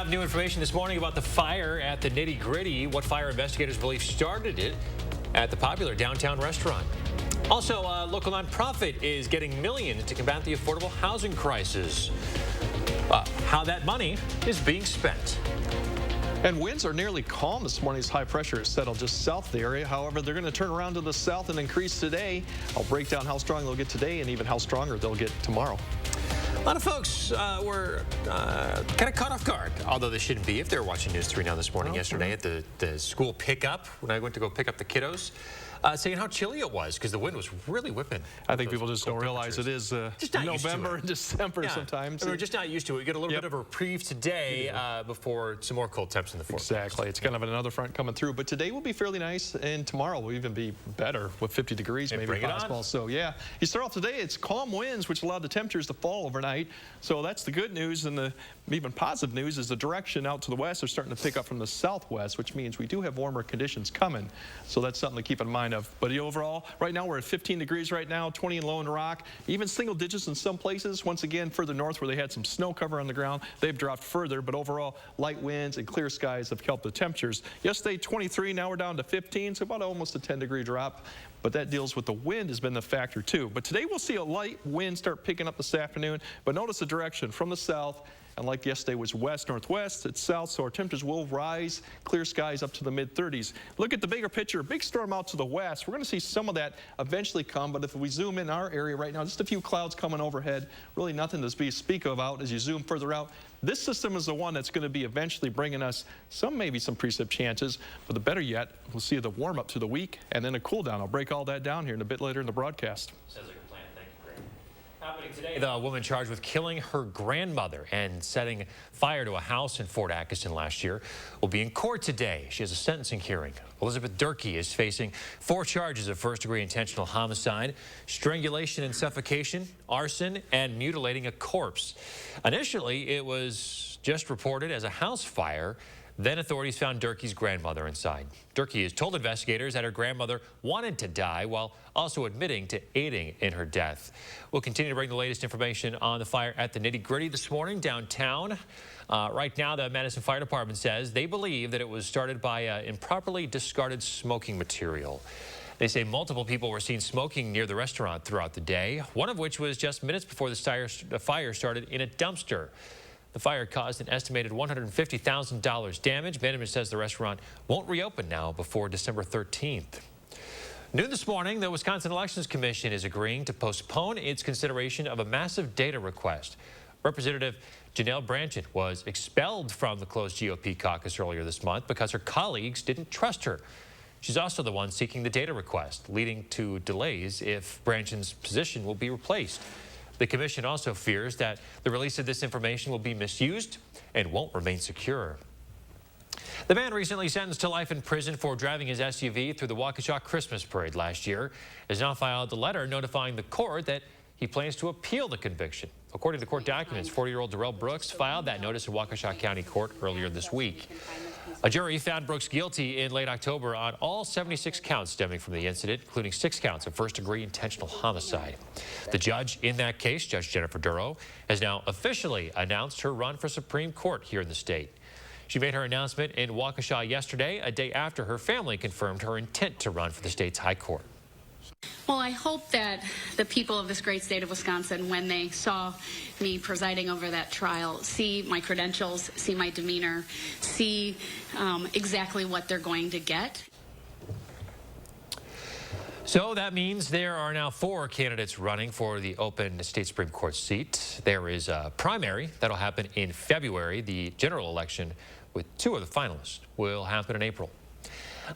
have new information this morning about the fire at the Nitty Gritty. What fire investigators believe started it at the popular downtown restaurant. Also, a local nonprofit is getting millions to combat the affordable housing crisis. How that money is being spent. And winds are nearly calm this morning as high pressure is settled just south of the area. However, they're going to turn around to the south and increase today. I'll break down how strong they'll get today and even how stronger they'll get tomorrow. A lot of folks were kind of caught off guard, although they shouldn't be if they were watching News 3 Now this morning yesterday at the school pickup when I went to go pick up the kiddos. Saying how chilly it was because the wind was really whipping. I think people just don't realize it is November and December sometimes. We're just not used to it. We get a little bit of a reprieve today before some more cold temps in the forecast. Exactly. It's kind of another front coming through. But today will be fairly nice, and tomorrow will even be better with 50 degrees maybe possible. So, yeah. You start off today, it's calm winds, which allowed the temperatures to fall overnight. So that's the good news. And the even positive news is the direction out to the west are starting to pick up from the southwest, which means we do have warmer conditions coming. So that's something to keep in mind of. But overall, right now we're at 15 degrees right now, 20 in Lone Rock, even single digits in some places. Once again, further north where they had some snow cover on the ground, they've dropped further. But overall, light winds and clear skies have helped the temperatures. Yesterday, 23, now we're down to 15, so about almost a 10-degree drop. But that deals with the wind has been the factor too. But today we'll see a light wind start picking up this afternoon. But notice the direction from the south. And like yesterday was west-northwest, it's south, so our temperatures will rise, clear skies up to the mid-30s. Look at the bigger picture, big storm out to the west. We're going to see some of that eventually come, but if we zoom in our area right now, just a few clouds coming overhead, really nothing to speak of out as you zoom further out. This system is the one that's going to be eventually bringing us maybe some precip chances, but the better yet, we'll see the warm up through the week and then a cool down. I'll break all that down here in a bit later in the broadcast. Sounds like a plan. Thank you, Greg. Happening today, the woman charged with killing her grandmother and setting fire to a house in Fort Atkinson last year will be in court today. She has a sentencing hearing. Elizabeth Durkee is facing 4 charges of first-degree intentional homicide, strangulation and suffocation, arson, and mutilating a corpse. Initially, it was just reported as a house fire. Then authorities found Durkee's grandmother inside. Durkee has told investigators that her grandmother wanted to die while also admitting to aiding in her death. We'll continue to bring the latest information on the fire at the Nitty Gritty this morning downtown. Right now, the Madison Fire Department says they believe that it was started by improperly discarded smoking material. They say multiple people were seen smoking near the restaurant throughout the day, one of which was just minutes before the fire started in a dumpster. The fire caused an estimated $150,000 damage. Management says the restaurant won't reopen now before December 13th. Noon this morning, the Wisconsin Elections Commission is agreeing to postpone its consideration of a massive data request. Representative Janelle Branchen was expelled from the closed GOP caucus earlier this month because her colleagues didn't trust her. She's also the one seeking the data request, leading to delays if Branchen's position will be replaced. The commission also fears that the release of this information will be misused and won't remain secure. The man recently sentenced to life in prison for driving his SUV through the Waukesha Christmas parade last year has now filed a letter notifying the court that he plans to appeal the conviction. According to court documents, 40-year-old Darrell Brooks filed that notice in Waukesha County Court earlier this week. A jury found Brooks guilty in late October on all 76 counts stemming from the incident, including 6 counts of first-degree intentional homicide. The judge in that case, Judge Jennifer Duro, has now officially announced her run for Supreme Court here in the state. She made her announcement in Waukesha yesterday, a day after her family confirmed her intent to run for the state's high court. Well, I hope that the people of this great state of Wisconsin, when they saw me presiding over that trial, see my credentials, see my demeanor, see exactly what they're going to get. So that means there are now 4 candidates running for the open state Supreme Court seat. There is a primary that'll happen in February. The general election with 2 of the finalists will happen in April.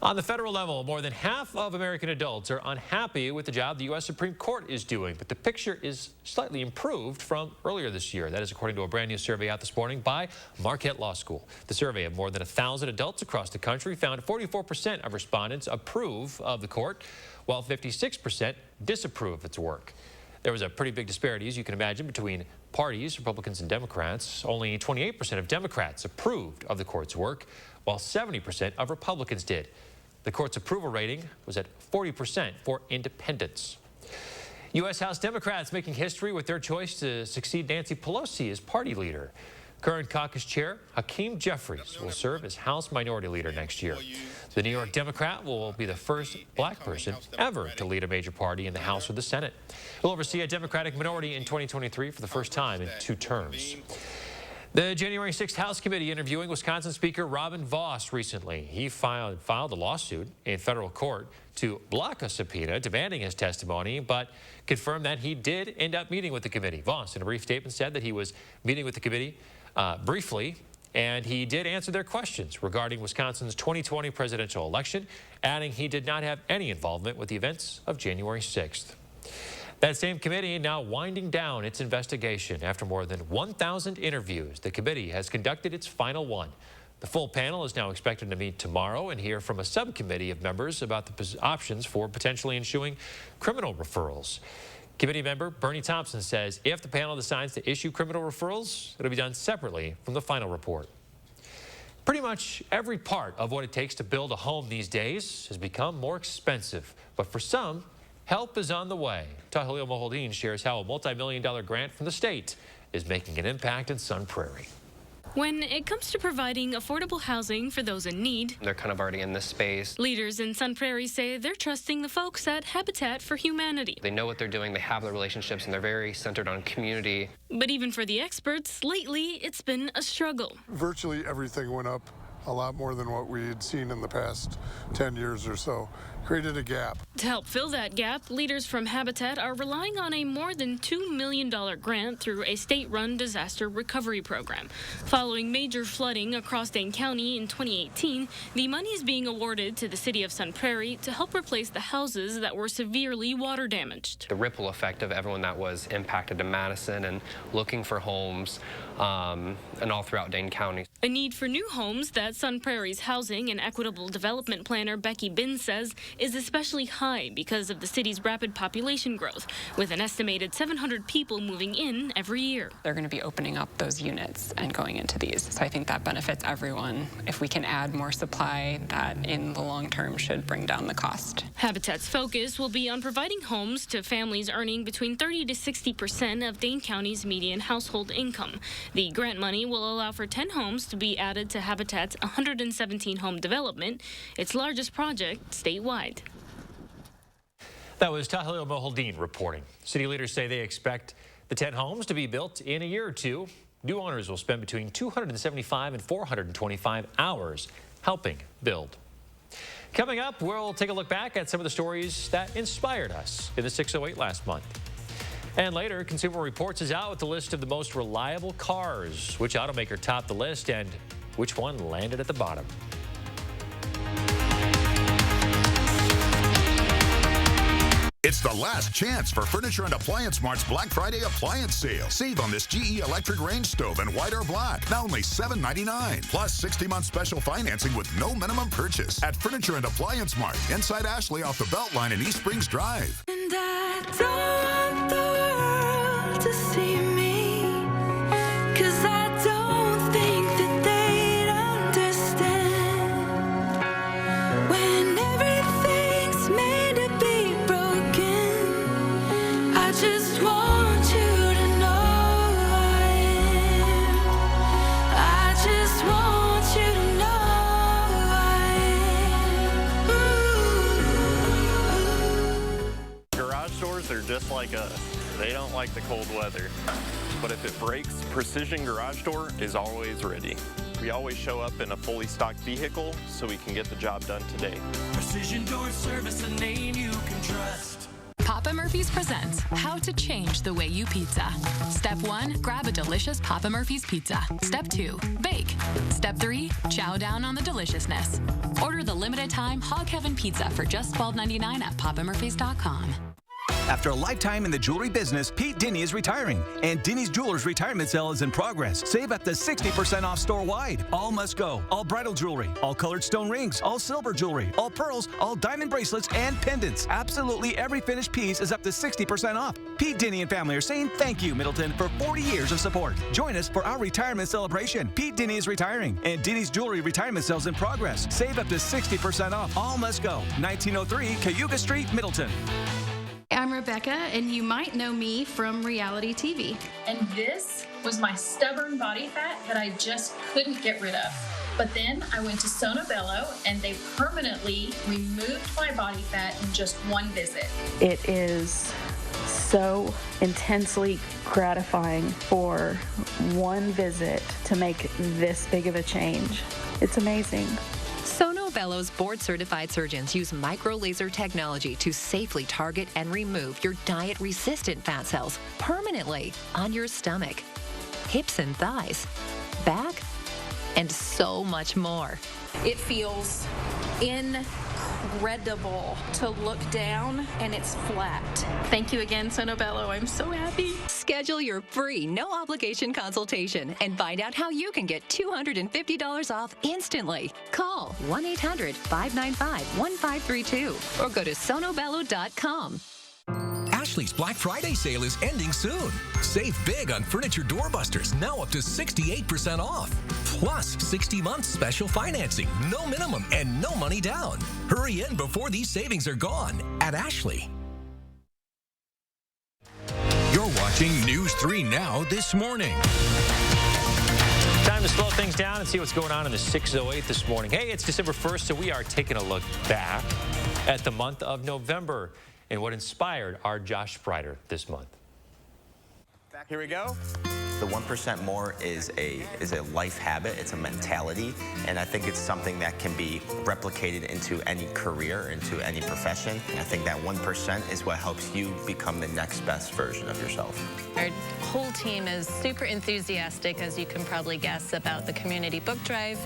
On the federal level, more than half of American adults are unhappy with the job the U.S. Supreme Court is doing, but the picture is slightly improved from earlier this year. That is according to a brand new survey out this morning by Marquette Law School. The survey of more than 1,000 adults across the country found 44% of respondents approve of the court, while 56% disapprove of its work. There was a pretty big disparity, as you can imagine, between parties, Republicans and Democrats. Only 28% of Democrats approved of the court's work, while 70% of Republicans did. The court's approval rating was at 40% for independents. U.S. House Democrats making history with their choice to succeed Nancy Pelosi as party leader. Current caucus chair Hakeem Jeffries will serve as House Minority Leader next year. The New York Democrat will be the first black person ever to lead a major party in the House or the Senate. He'll oversee a Democratic minority in 2023 for the first time in 2 terms. The January 6th House Committee interviewing Wisconsin Speaker Robin Vos recently. He filed a lawsuit in federal court to block a subpoena demanding his testimony, but confirmed that he did end up meeting with the committee. Vos, in a brief statement, said that he was meeting with the committee briefly, and he did answer their questions regarding Wisconsin's 2020 presidential election, adding he did not have any involvement with the events of January 6th. That same committee now winding down its investigation. After more than 1,000 interviews, the committee has conducted its final one. The full panel is now expected to meet tomorrow and hear from a subcommittee of members about the options for potentially issuing criminal referrals. Committee member Bernie Thompson says if the panel decides to issue criminal referrals, it'll be done separately from the final report. Pretty much every part of what it takes to build a home these days has become more expensive, but for some, help is on the way. Tahilio Moholdin shares how a multi-million-dollar grant from the state is making an impact in Sun Prairie. When it comes to providing affordable housing for those in need, they're kind of already in this space. Leaders in Sun Prairie say they're trusting the folks at Habitat for Humanity. They know what they're doing, they have the relationships, and they're very centered on community. But even for the experts, lately it's been a struggle. Virtually everything went up a lot more than what we had seen in the past 10 years or so. Created a gap. To help fill that gap, leaders from Habitat are relying on a more than $2 million grant through a state-run disaster recovery program. Following major flooding across Dane County in 2018, the money is being awarded to the city of Sun Prairie to help replace the houses that were severely water damaged. The ripple effect of everyone that was impacted in Madison and looking for homes and all throughout Dane County. A need for new homes that Sun Prairie's Housing and Equitable Development Planner Becky Bin says is especially high because of the city's rapid population growth, with an estimated 700 people moving in every year. They're going to be opening up those units and going into these. So I think that benefits everyone. If we can add more supply, that in the long term should bring down the cost. Habitat's focus will be on providing homes to families earning between 30 to 60% of Dane County's median household income. The grant money will allow for 10 homes to be added to Habitat's 117 home development, its largest project statewide. That was Tahilio Moholdin reporting. City leaders say they expect the 10 homes to be built in a year or two. New owners will spend between 275 and 425 hours helping build. Coming up, we'll take a look back at some of the stories that inspired us in the 608 last month. And later, Consumer Reports is out with the list of the most reliable cars. Which automaker topped the list and which one landed at the bottom? It's the last chance for Furniture and Appliance Mart's Black Friday appliance sale. Save on this GE electric range stove and white or black. Now only $7.99. Plus 60-month special financing with no minimum purchase at Furniture and Appliance Mart inside Ashley off the Beltline in East Springs Drive. And I don't want the world to see me, 'cause I don't think that they'd understand when everything's made to be broken. I just want you to know I am. I just want you to know I am. Garage doors are just like us. They don't like the cold weather. But if it breaks, Precision Garage Door is always ready. We always show up in a fully stocked vehicle so we can get the job done today. Precision Door Service, a name you can trust. Papa Murphy's presents How to Change the Way You Pizza. Step 1, grab a delicious Papa Murphy's pizza. Step 2, bake. Step 3, chow down on the deliciousness. Order the limited time Hog Heaven pizza for just $12.99 at papamurphys.com. After a lifetime in the jewelry business, Pete Denny is retiring, and Denny's Jewelers retirement sale is in progress. Save up to 60% off store-wide. All must go. All bridal jewelry, all colored stone rings, all silver jewelry, all pearls, all diamond bracelets, and pendants. Absolutely every finished piece is up to 60% off. Pete Denny and family are saying thank you, Middleton, for 40 years of support. Join us for our retirement celebration. Pete Denny is retiring, and Denny's Jewelry retirement sale is in progress. Save up to 60% off. All must go. 1903 Cayuga Street, Middleton. I'm Rebecca, and you might know me from reality TV. And this was my stubborn body fat that I just couldn't get rid of. But then I went to Sono Bello, and they permanently removed my body fat in just one visit. It is so intensely gratifying for one visit to make this big of a change. It's amazing. Sono Bello's board-certified surgeons use micro-laser technology to safely target and remove your diet-resistant fat cells permanently on your stomach, hips and thighs, back, and so much more. It feels incredible to look down and it's flat. Thank you again, Sono Bello. I'm so happy. Schedule your free, no-obligation consultation and find out how you can get $250 off instantly. Call 1-800-595-1532 or go to sonobello.com. Ashley's Black Friday sale is ending soon. Save big on furniture doorbusters, now up to 68% off. Plus 60 months special financing, no minimum and no money down. Hurry in before these savings are gone at Ashley. You're watching News 3 Now this morning. Time to slow things down and see what's going on in the 608 this morning. Hey, it's December 1st, so we are taking a look back at the month of November and what inspired our Josh Sprider this month. Here we go. The 1% more is a life habit. It's a mentality, and I think it's something that can be replicated into any career, into any profession. And I think that 1% is what helps you become the next best version of yourself. Our whole team is super enthusiastic, as you can probably guess, about the community book drive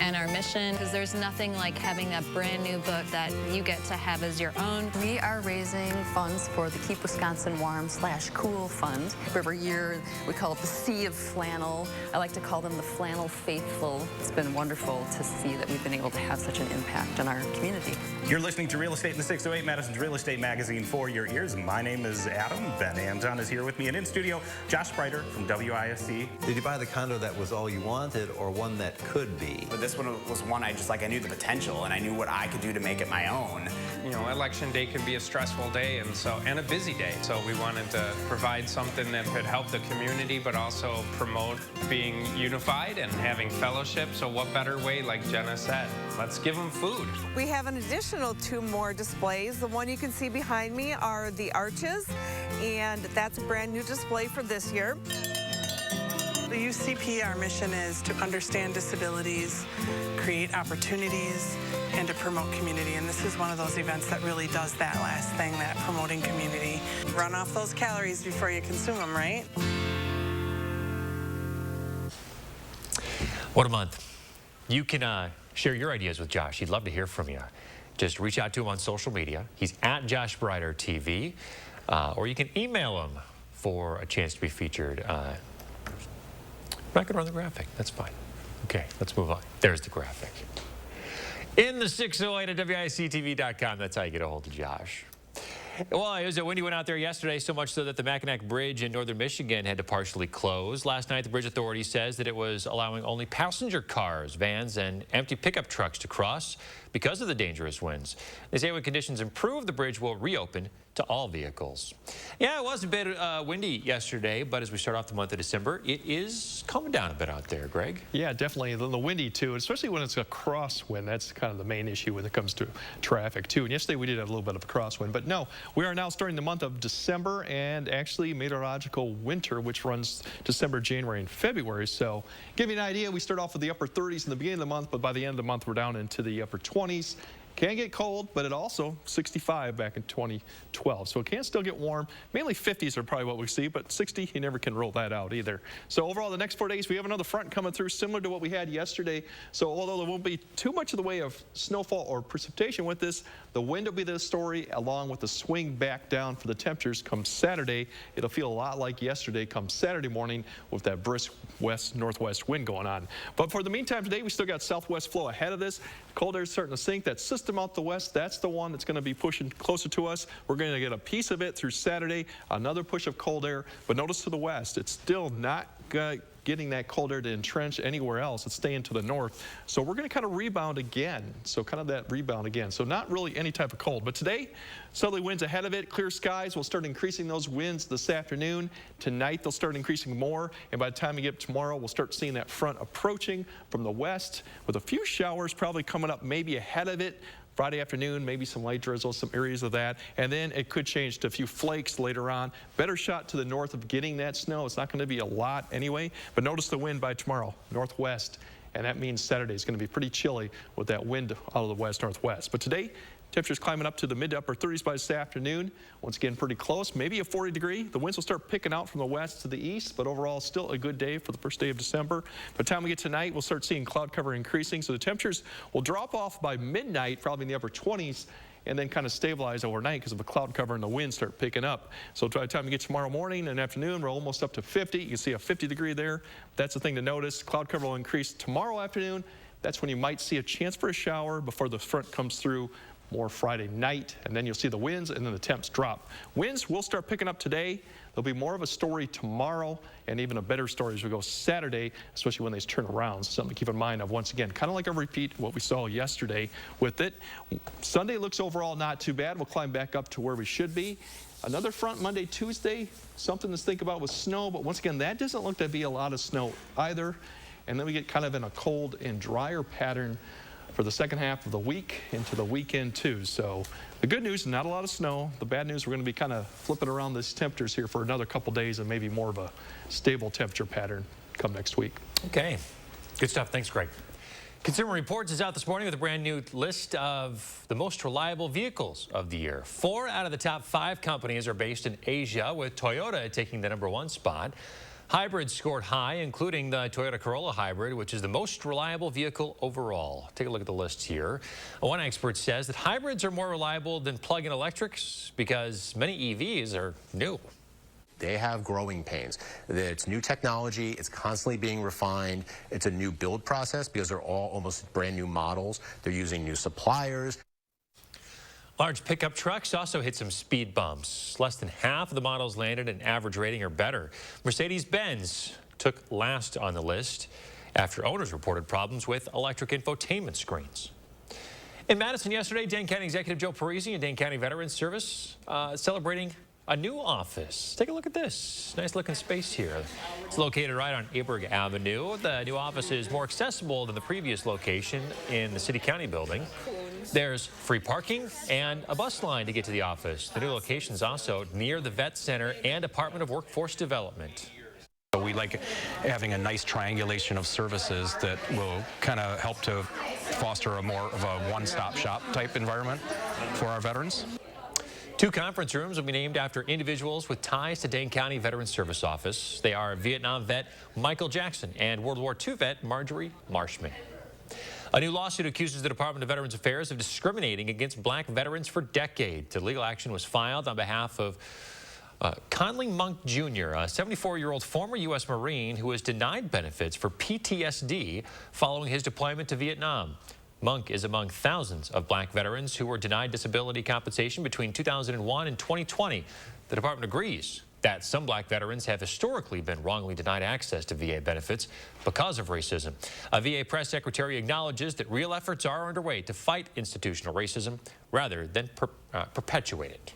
and our mission, because there's nothing like having a brand new book that you get to have as your own. We are raising funds for the Keep Wisconsin Warm/Cool Fund. Every year we call it the Sea of Flannel. I like to call them the Flannel Faithful. It's been wonderful to see that we've been able to have such an impact on our community. You're listening to Real Estate in the 608, Madison's Real Estate Magazine for your ears. My name is Adam. Ben Anton is here with me, and in studio, Josh Sprider from WISC. Did you buy the condo that was all you wanted, or one that could be? But this one was one I knew the potential, and I knew what I could do to make it my own. You know, election day can be a stressful day and a busy day. So we wanted to provide something that could help the community, but also promote being unified and having fellowship. So what better way, like Jenna said, let's give them food. We have an additional 2 more displays. The one you can see behind me are the arches, and that's a brand new display for this year. The UCP, our mission is to understand disabilities, create opportunities, and to promote community. And this is one of those events that really does that last thing, that promoting community. Run off those calories before you consume them, right? What a month. You can share your ideas with Josh. He'd love to hear from you. Just reach out to him on social media. He's at Josh Sprider TV, or you can email him for a chance to be featured. I'm not going to run the graphic. That's fine. Okay, let's move on. There's the graphic. In the 608 at WISC-TV.com. That's how you get a hold of Josh. Well, it was a windy one out there yesterday, so much so that the Mackinac Bridge in northern Michigan had to partially close. Last night, the bridge authority says that it was allowing only passenger cars, vans, and empty pickup trucks to cross because of the dangerous winds. They say when conditions improve, the bridge will reopen to all vehicles. Yeah, it was a bit windy yesterday, but as we start off the month of December, it is calming down a bit out there, Greg. Yeah, definitely. The windy, too, especially when it's a crosswind. That's kind of the main issue when it comes to traffic, too. And yesterday, we did have a little bit of a crosswind. But no, we are now starting the month of December and actually meteorological winter, which runs December, January, and February. So give you an idea, we start off with the upper 30s in the beginning of the month, but by the end of the month, we're down into the upper 20s. Can get cold, but it also 65 back in 2012. So it can still get warm. Mainly 50s are probably what we see, but 60, you never can roll that out either. So overall, the next 4 days, we have another front coming through similar to what we had yesterday. So although there won't be too much of the way of snowfall or precipitation with this, the wind will be the story, along with the swing back down for the temperatures come Saturday. It'll feel a lot like yesterday come Saturday morning with that brisk west-northwest wind going on. But for the meantime today, we still got southwest flow ahead of this. Cold air is starting to sink. That system out the west, that's the one that's going to be pushing closer to us. We're going to get a piece of it through Saturday, another push of cold air. But notice to the west, it's still not getting that cold air to entrench anywhere else. It's staying to the north. So we're going to kind of rebound again. So kind of that rebound again. So not really any type of cold. But today, southerly winds ahead of it. Clear skies. We'll start increasing those winds this afternoon. Tonight, they'll start increasing more. And by the time we get tomorrow, we'll start seeing that front approaching from the west with a few showers probably coming up maybe ahead of it. Friday afternoon, maybe some light drizzle, some areas of that, and then it could change to a few flakes later on. Better shot to the north of getting that snow. It's not going to be a lot anyway, but notice the wind by tomorrow, northwest, and that means Saturday is going to be pretty chilly with that wind out of the west-northwest. But today, temperatures climbing up to the mid to upper 30s by this afternoon. Once again, pretty close, maybe a 40 degree. The winds will start picking out from the west to the east, but overall still a good day for the first day of December. By the time we get tonight, we'll start seeing cloud cover increasing, so the temperatures will drop off by midnight, probably in the upper 20s, and then kind of stabilize overnight because of the cloud cover and the winds start picking up. So by the time we get tomorrow morning and afternoon, we're almost up to 50. You can see a 50 degree there. That's the thing to notice. Cloud cover will increase tomorrow afternoon. That's when you might see a chance for a shower before the front comes through more Friday night, and then you'll see the winds and then the temps drop. Winds will start picking up today. There'll be more of a story tomorrow and even a better story as we go Saturday, especially when they turn around. So something to keep in mind of, once again, kind of like a repeat of what we saw yesterday with it. Sunday looks overall not too bad. We'll climb back up to where we should be. Another front Monday, Tuesday, something to think about with snow, but once again, that doesn't look to be a lot of snow either. And then we get kind of in a cold and drier pattern for the second half of the week into the weekend too. So the good news, not a lot of snow. The bad news, we're going to be kind of flipping around these temperatures here for another couple days and maybe more of a stable temperature pattern come next week. Okay, good stuff. Thanks, Greg. Consumer Reports is out this morning with a brand new list of the most reliable vehicles of the year. 4 out of the top 5 companies are based in Asia, with Toyota taking the #1 spot. Hybrids scored high, including the Toyota Corolla Hybrid, which is the most reliable vehicle overall. Take a look at the list here. One expert says that hybrids are more reliable than plug-in electrics because many EVs are new. They have growing pains. It's new technology. It's constantly being refined. It's a new build process because they're all almost brand new models. They're using new suppliers. Large pickup trucks also hit some speed bumps. Less than half of the models landed an average rating or better. Mercedes-Benz took last on the list after owners reported problems with electric infotainment screens. In Madison yesterday, Dane County Executive Joe Parisi and Dane County Veterans Service celebrating a new office. Take a look at this. Nice looking space here. It's located right on Aberg Avenue. The new office is more accessible than the previous location in the City County building. There's free parking and a bus line to get to the office. The new location is also near the Vet Center and Department of Workforce Development. We like having a nice triangulation of services that will kind of help to foster a more of a one-stop shop type environment for our veterans. 2 conference rooms will be named after individuals with ties to Dane County Veterans Service Office. They are Vietnam vet Michael Jackson and World War II vet Marjorie Marshman. A new lawsuit accuses the Department of Veterans Affairs of discriminating against black veterans for decades. A legal action was filed on behalf of Conley Monk Jr., a 74-year-old former U.S. Marine who was denied benefits for PTSD following his deployment to Vietnam. Monk is among thousands of black veterans who were denied disability compensation between 2001 and 2020. The department agrees that some black veterans have historically been wrongly denied access to VA benefits because of racism. A VA press secretary acknowledges that real efforts are underway to fight institutional racism rather than perpetuate it.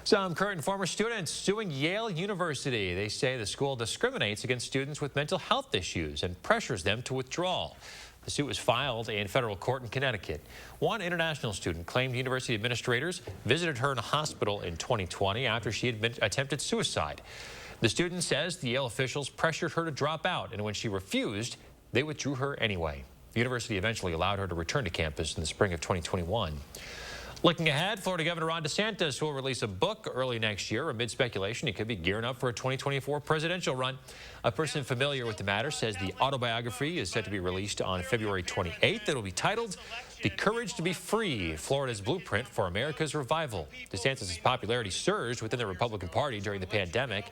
Some current and former students suing Yale University. They say the school discriminates against students with mental health issues and pressures them to withdraw. The suit was filed in federal court in Connecticut. One international student claimed university administrators visited her in a hospital in 2020 after she had attempted suicide. The student says the Yale officials pressured her to drop out, and when she refused, they withdrew her anyway. The university eventually allowed her to return to campus in the spring of 2021. Looking ahead, Florida Governor Ron DeSantis will release a book early next year. Amid speculation, he could be gearing up for a 2024 presidential run. A person familiar with the matter says the autobiography is set to be released on February 28th. It will be titled The Courage to be Free, Florida's Blueprint for America's Revival. DeSantis' popularity surged within the Republican Party during the pandemic,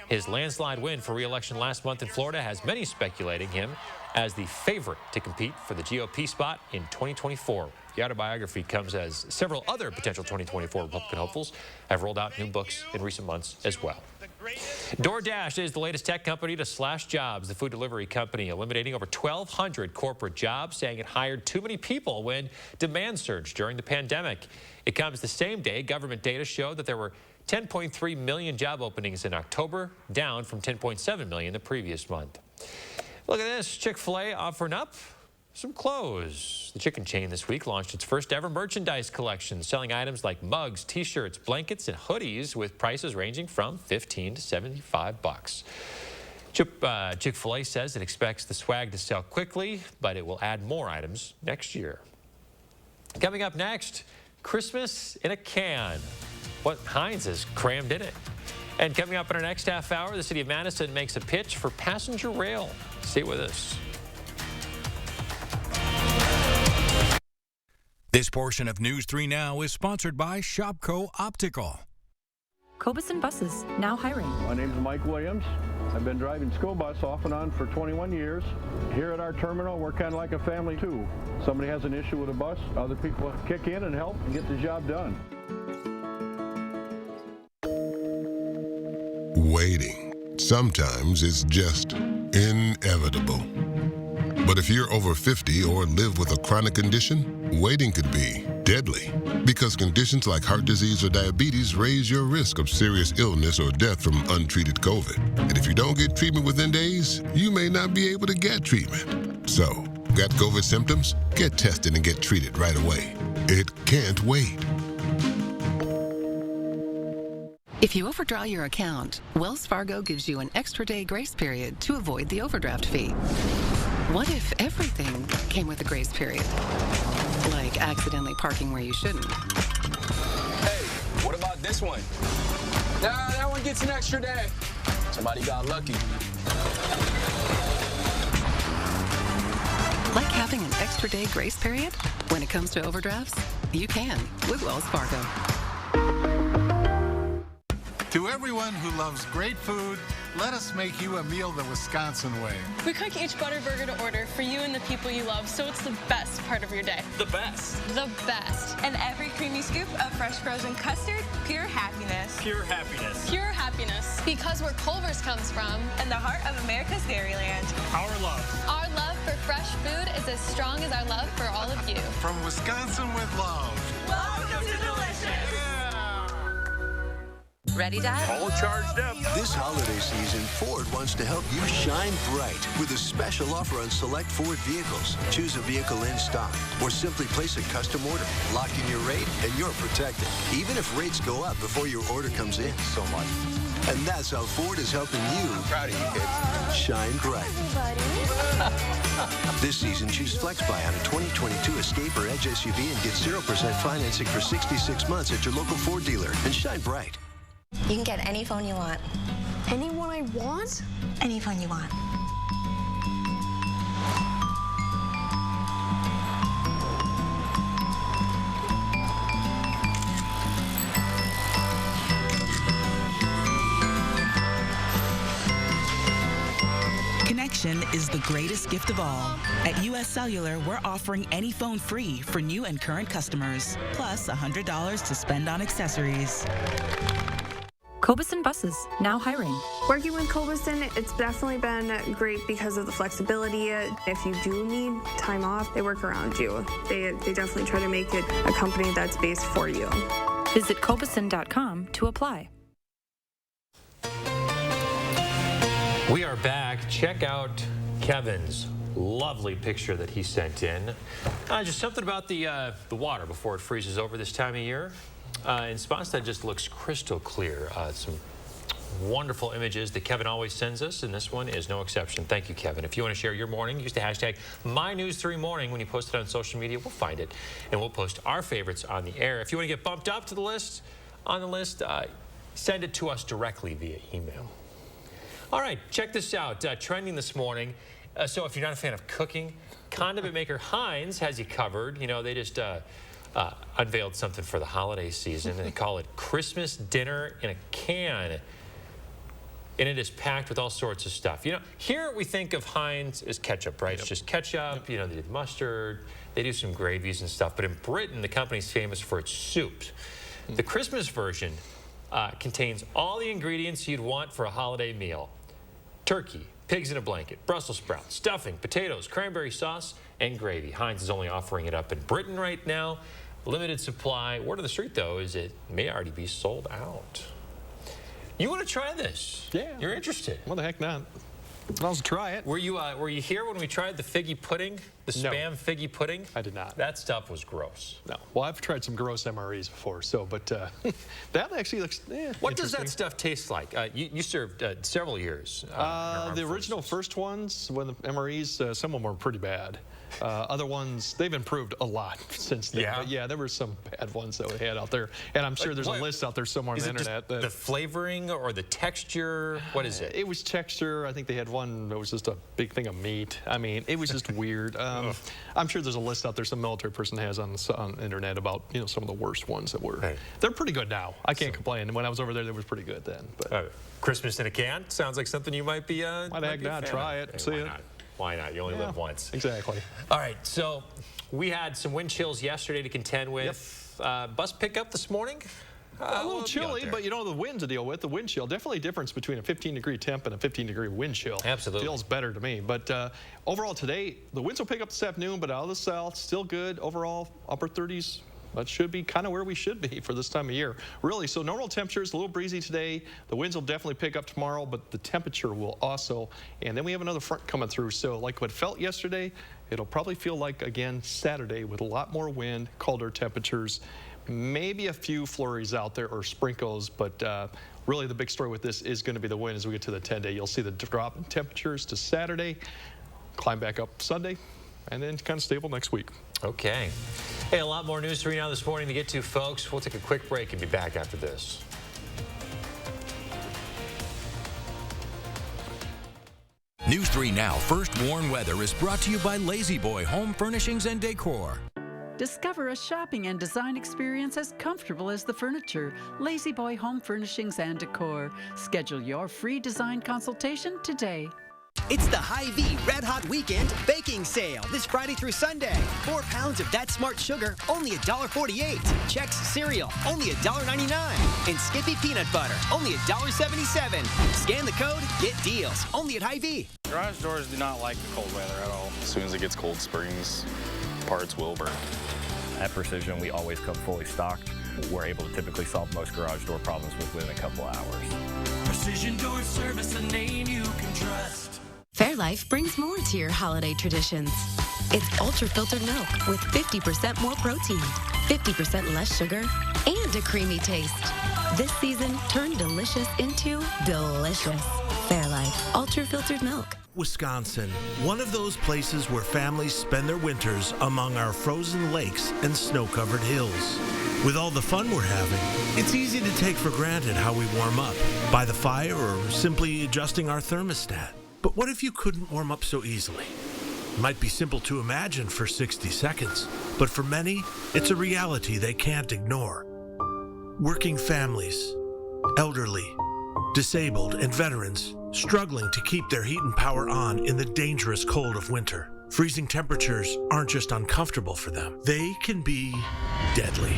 His landslide win for re-election last month in Florida has many speculating him as the favorite to compete for the GOP spot in 2024. The autobiography comes as several other potential 2024 Republican hopefuls have rolled out new books in recent months as well. DoorDash is the latest tech company to slash jobs. The food delivery company eliminating over 1,200 corporate jobs, saying it hired too many people when demand surged during the pandemic. It comes the same day government data showed that there were 10.3 million job openings in October, down from 10.7 million the previous month. Look at this, Chick-fil-A offering up some clothes. The chicken chain this week launched its first ever merchandise collection, selling items like mugs, t-shirts, blankets, and hoodies with prices ranging from $15 to $75. Chick-fil-A says it expects the swag to sell quickly, but it will add more items next year. Coming up next, Christmas in a can. What Heinz is crammed in it. And coming up in our next half hour, the city of Madison makes a pitch for passenger rail. Stay with us. This portion of News 3 Now is sponsored by Shopco Optical. Cobuson Buses, now hiring. My name is Mike Williams. I've been driving school bus off and on for 21 years. Here at our terminal, we're kind of like a family too. Somebody has an issue with a bus, other people kick in and help and get the job done. Waiting. Sometimes it's just inevitable. But if you're over 50 or live with a chronic condition, waiting could be deadly. Because conditions like heart disease or diabetes raise your risk of serious illness or death from untreated COVID. And if you don't get treatment within days, you may not be able to get treatment. So, got COVID symptoms? Get tested and get treated right away. It can't wait. If you overdraw your account, Wells Fargo gives you an extra day grace period to avoid the overdraft fee. What if everything came with a grace period? Like accidentally parking where you shouldn't. Hey, what about this one? Nah, that one gets an extra day. Somebody got lucky. Like having an extra day grace period? When it comes to overdrafts, you can with Wells Fargo. To everyone who loves great food, let us make you a meal the Wisconsin way. We cook each butter burger to order for you and the people you love, so it's the best part of your day. The best. The best. And every creamy scoop of fresh frozen custard, pure happiness. Pure happiness. Pure happiness. Because where Culver's comes from. And the heart of America's Dairyland. Our love. Our love for fresh food is as strong as our love for all of you. From Wisconsin with love. Welcome to Delicious. Ready, Dad? All charged up. This holiday season, Ford wants to help you shine bright with a special offer on select Ford vehicles. Choose a vehicle in stock or simply place a custom order. Lock in your rate and you're protected, even if rates go up before your order comes in. So much. And that's how Ford is helping you. I'm proud of you, kids. Shine bright. This season, choose FlexBuy on a 2022 Escape or Edge SUV and get 0% financing for 66 months at your local Ford dealer. And shine bright. You can get any phone you want. Any one I want? Any phone you want. Connection is the greatest gift of all. At U.S. Cellular, we're offering any phone free for new and current customers, plus $100 to spend on accessories. Cobuson Buses, now hiring. Working with Cobuson, it's definitely been great because of the flexibility. If you do need time off, they work around you. They definitely try to make it a company that's based for you. Visit Cobuson.com to apply. We are back. Check out Kevin's lovely picture that he sent in. Just something about the water before it freezes over this time of year. In Sponstead just looks crystal clear. Some wonderful images that Kevin always sends us, and this one is no exception. Thank you, Kevin. If you want to share your morning, use the hashtag MyNews3Morning. When you post it on social media, we'll find it, and we'll post our favorites on the air. If you want to get bumped up to the list, send it to us directly via email. All right, check this out. Trending this morning. So if you're not a fan of cooking, condiment maker Heinz has you covered. You know, they just unveiled something for the holiday season. They call it Christmas Dinner in a Can. and it is packed with all sorts of stuff. You know, here we think of Heinz as ketchup, right? It's just ketchup. You know, they do mustard. They do some gravies and stuff. But in Britain, the company's famous for its soups. The Christmas version contains all the ingredients you'd want for a holiday meal. Turkey, pigs in a blanket, Brussels sprouts, stuffing, potatoes, cranberry sauce, and gravy. Heinz is only offering it up in Britain right now. Limited supply. Word on the street, though, is it may already be sold out. You want to try this? Yeah. You're interested? What the heck not? I'll try it. Were you here when we tried the figgy pudding? The Spam figgy pudding? I did not. That stuff was gross. No. Well, I've tried some gross MREs before, so, but that actually looks What does that stuff taste like? You served several years. The original first ones, when the MREs, some of them were pretty bad. Other ones, they've improved a lot since then. Yeah? But yeah, there were some bad ones that we had out there. And I'm sure there's a list out there somewhere on the internet. The flavoring or the texture? What is it? It was texture. I think they had one that was just a big thing of meat. I mean, it was just weird. I'm sure there's a list out there some military person has on the internet about, you know, some of the worst ones that were. Hey. They're pretty good now. I can't complain. When I was over there, they were pretty good then. But Christmas in a can? Sounds like something you might be might not try it. Hey, see it. Why not? You only live once. Exactly. All right, so we had some wind chills yesterday to contend with. Bus pickup this morning? A little chilly, but you know the wind to deal with, the wind chill. Definitely a difference between a 15-degree temp and a 15-degree wind chill. Absolutely. Feels better to me. But overall today, the winds will pick up this afternoon, but out of the south, still good. Overall, upper 30s. That should be kind of where we should be for this time of year. Really, so normal temperatures, a little breezy today. The winds will definitely pick up tomorrow, but the temperature will also. And then we have another front coming through. So like what felt yesterday, it'll probably feel like, again, Saturday with a lot more wind, colder temperatures. Maybe a few flurries out there or sprinkles, but really the big story with this is going to be the wind as we get to the 10-day. You'll see the drop in temperatures to Saturday, climb back up Sunday, and then kind of stable next week. Okay. Hey, a lot more news for you now this morning to get to, folks. We'll take a quick break and be back after this. News 3 Now First Warn Weather is brought to you by Lazy Boy Home Furnishings and Decor. Discover a shopping and design experience as comfortable as the furniture. Lazy Boy Home Furnishings and Decor. Schedule your free design consultation today. It's the Hy-Vee Red Hot Weekend Baking Sale this Friday through Sunday. 4 pounds of That Smart Sugar, only $1.48. Chex Cereal, only $1.99. And Skippy Peanut Butter, only $1.77. Scan the code, get deals, only at Hy-Vee. Garage doors do not like the cold weather at all. As soon as it gets cold springs, parts will burn. At Precision, we always come fully stocked. We're able to typically solve most garage door problems within a couple hours. Precision Door Service, a name you can trust. Fairlife brings more to your holiday traditions. It's ultra-filtered milk with 50% more protein, 50% less sugar, and a creamy taste. This season, turn delicious into delicious. Fairlife ultra-filtered milk. Wisconsin, one of those places where families spend their winters among our frozen lakes and snow-covered hills. With all the fun we're having, it's easy to take for granted how we warm up, by the fire or simply adjusting our thermostat. But what if you couldn't warm up so easily? It might be simple to imagine for 60 seconds, but for many, it's a reality they can't ignore. Working families, elderly, disabled, and veterans struggling to keep their heat and power on in the dangerous cold of winter. Freezing temperatures aren't just uncomfortable for them, they can be deadly.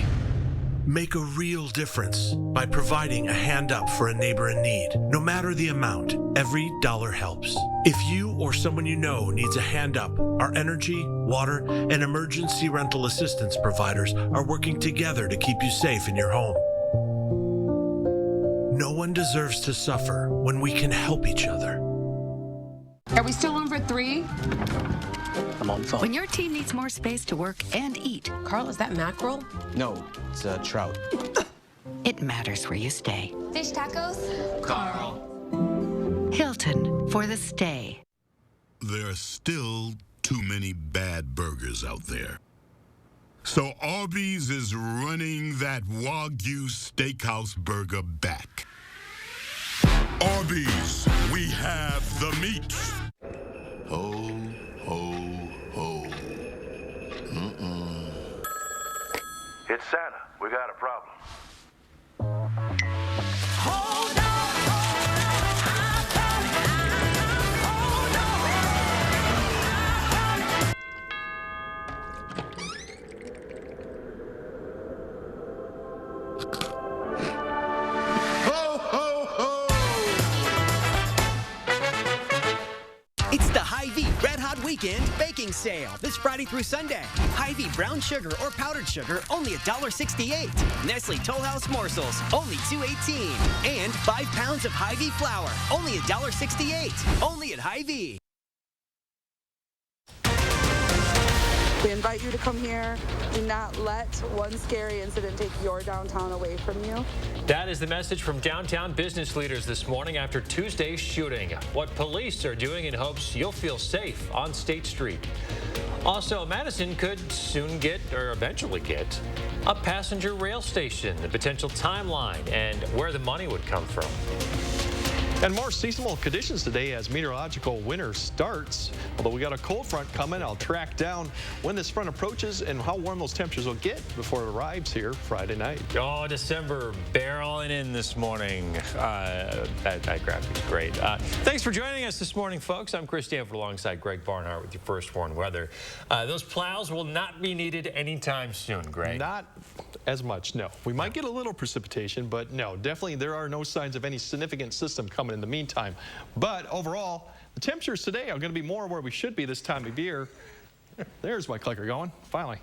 Make a real difference by providing a hand up for a neighbor in need. No matter the amount, every dollar helps. If you or someone you know needs a hand up, our energy, water, and emergency rental assistance providers are working together to keep you safe in your home. No one deserves to suffer when we can help each other. Are we still on for 3? I'm on phone. When your team needs more space to work and eat. Carl, is that mackerel? No, it's trout. It matters where you stay. Fish tacos? Carl. Hilton for the stay. There are still too many bad burgers out there. So Arby's is running that Wagyu steakhouse burger back. Arby's, we have the meat. Ho, ho, ho. It's Santa. We got a problem. Hold on, Hy-Vee Red Hot Weekend Baking Sale this Friday through Sunday. Hy-Vee brown sugar or powdered sugar, only $1.68. Nestle Toll House morsels, only $2.18. And 5 pounds of Hy-Vee flour, only $1.68. Only at Hy-Vee. We invite you to come here. Do not let one scary incident take your downtown away from you. That is the message from downtown business leaders this morning after Tuesday's shooting. What police are doing in hopes you'll feel safe on State Street. Also, Madison could soon get, or eventually get, a passenger rail station, the potential timeline, and where the money would come from. And more seasonal conditions today as meteorological winter starts. Although we got a cold front coming, I'll track down when this front approaches and how warm those temperatures will get before it arrives here Friday night. Oh, December barreling in this morning. That graphic's great. Thanks for joining us this morning, folks. I'm Chris Stanford alongside Greg Barnhart with your first warned weather. Those plows will not be needed anytime soon, Greg. Not as much, no. We might get a little precipitation, but no, definitely there are no signs of any significant system coming in the meantime. But overall, the temperatures today are going to be more where we should be this time of year. There's my clicker going, finally.